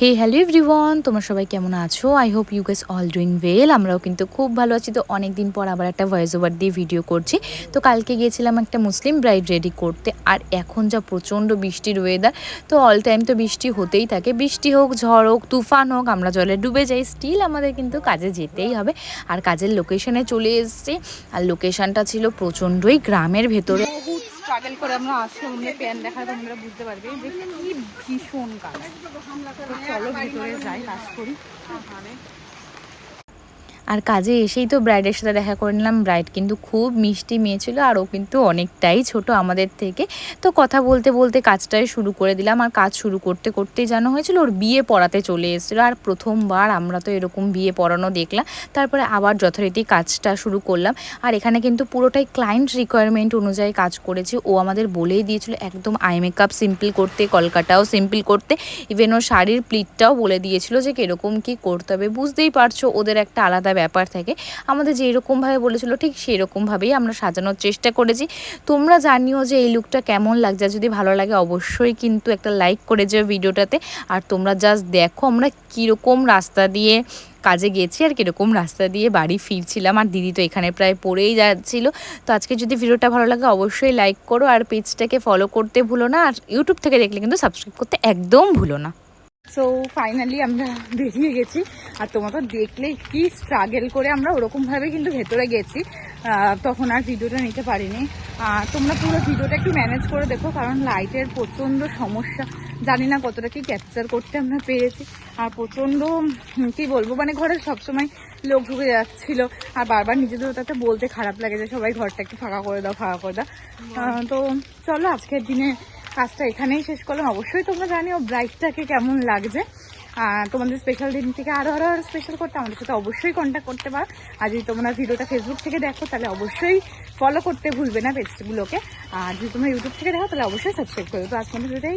হে hello everyone, তোমরা সবাই কেমন আছো? I hope you guys all doing well. আমরাও কিন্তু খুব ভালো আছি। তো অনেক দিন পর আবার একটা ভয়েস ওভার দিয়ে ভিডিও করছি। তো কালকে গিয়েছিলাম একটা মুসলিম ব্রাইড রেডি করতে, আর এখন যা প্রচণ্ড বৃষ্টির ওয়েদার। তো অল টাইম তো বৃষ্টি হতেই থাকে, বৃষ্টি হোক, ঝড় হোক, তুফান হোক, আমরা জলে ডুবে যাই, স্টিল আমাদের কিন্তু কাজে যেতেই হবে। আর কাজের লোকেশনে চলে এসেছি, আর লোকেশনটা ছিল প্রচণ্ডই গ্রামের ভেতরে। স্ট্রাগল করে আমরা আসলাম, আমরা প্যান দেখা তোমরা বুঝতে পারবে যে কি ভীষণ কাজ। চলো ভিতরে যাই, কাজ করি। আর কাজে এসেই তো ব্রাইডের সাথে দেখা করে নিলাম। ব্রাইড কিন্তু খুব মিষ্টি মেয়ে ছিল, আর ও কিন্তু অনেকটাই ছোট আমাদের থেকে। তো কথা বলতে বলতে কাজটাই শুরু করে দিলাম। আর কাজ শুরু করতে করতেই জানা হয়েছিল ওর বিয়ে পড়াতে চলে এসেছিলো। আর প্রথমবার আমরা তো এরকম বিয়ে পড়ানো দেখলাম। তারপরে আবার যথারীতি কাজটা শুরু করলাম। আর এখানে কিন্তু পুরোটাই ক্লায়েন্ট রিকোয়ারমেন্ট অনুযায়ী কাজ করেছি। ও আমাদের বলেই দিয়েছিল একদম আই মেকআপ সিম্পল করতে, কলকাটাও সিম্পল করতে, ইভেন ও শাড়ির প্লিটটাও বলে দিয়েছিল যে কীরকম কী করতে হবে। বুঝতেই পারছো ওদের একটা আলাদা ব্যাপার থাকে। আমাদের যেরকমভাবে বলেছিল ঠিক সেরকমভাবেই আমরা সাজানোর চেষ্টা করেছি। তোমরা জানিও যে এই লুকটা কেমন লাগছে। যদি ভালো লাগে অবশ্যই কিন্তু একটা লাইক করে যাও ভিডিওটাতে। আর তোমরা জাস্ট দেখো আমরা কীরকম রাস্তা দিয়ে কাজে গেছি আর কীরকম রাস্তা দিয়ে বাড়ি ফিরছিলাম। আর দিদি তো এখানে প্রায় পড়েই যাচ্ছিল। তো আজকে যদি ভিডিওটা ভালো লাগে অবশ্যই লাইক করো, আর পেজটাকে ফলো করতে ভুলো না। আর ইউটিউব থেকে দেখলে কিন্তু সাবস্ক্রাইব করতে একদম ভুলো না। সো ফাইনালি আমরা বেরিয়ে গেছি। আর তোমরা তো দেখলে কি স্ট্রাগল করে আমরা ওরকমভাবে কিন্তু ভেতরে গেছি, তখন আর ভিডিওটা নিতে পারিনি। তোমরা পুরো ভিডিওটা একটু ম্যানেজ করে দেখো, কারণ লাইটের প্রচণ্ড সমস্যা। জানি না কতটা কি ক্যাপচার করতে আমরা পেরেছি। আর প্রচণ্ড কি বলবো, মানে ঘরে সবসময় লোক ঢুকে যাচ্ছিলো, আর বারবার নিজেদের ওটাতে বলতে খারাপ লাগে যে সবাই ঘরটা একটু ফাঁকা করে দাও, ফাঁকা করে দাও। তো চলো আজকের দিনে কাজটা এখানেই শেষ করলাম। অবশ্যই তোমরা জানিও ব্রাইডটাকে কেমন লাগছে। তোমাদের স্পেশাল দিন থেকে আরও স্পেশাল করতে আমাদের সাথে অবশ্যই কন্ট্যাক্ট করতে পারো। আর যদি তোমরা ভিডিওটা ফেসবুক থেকে দেখো তাহলে অবশ্যই ফলো করতে ভুলবে না পেজগুলোকে। আর যদি তোমরা ইউটিউব থেকে দেখো তাহলে অবশ্যই সাবস্ক্রাইব করো। তো আজকে ভিডিওটাই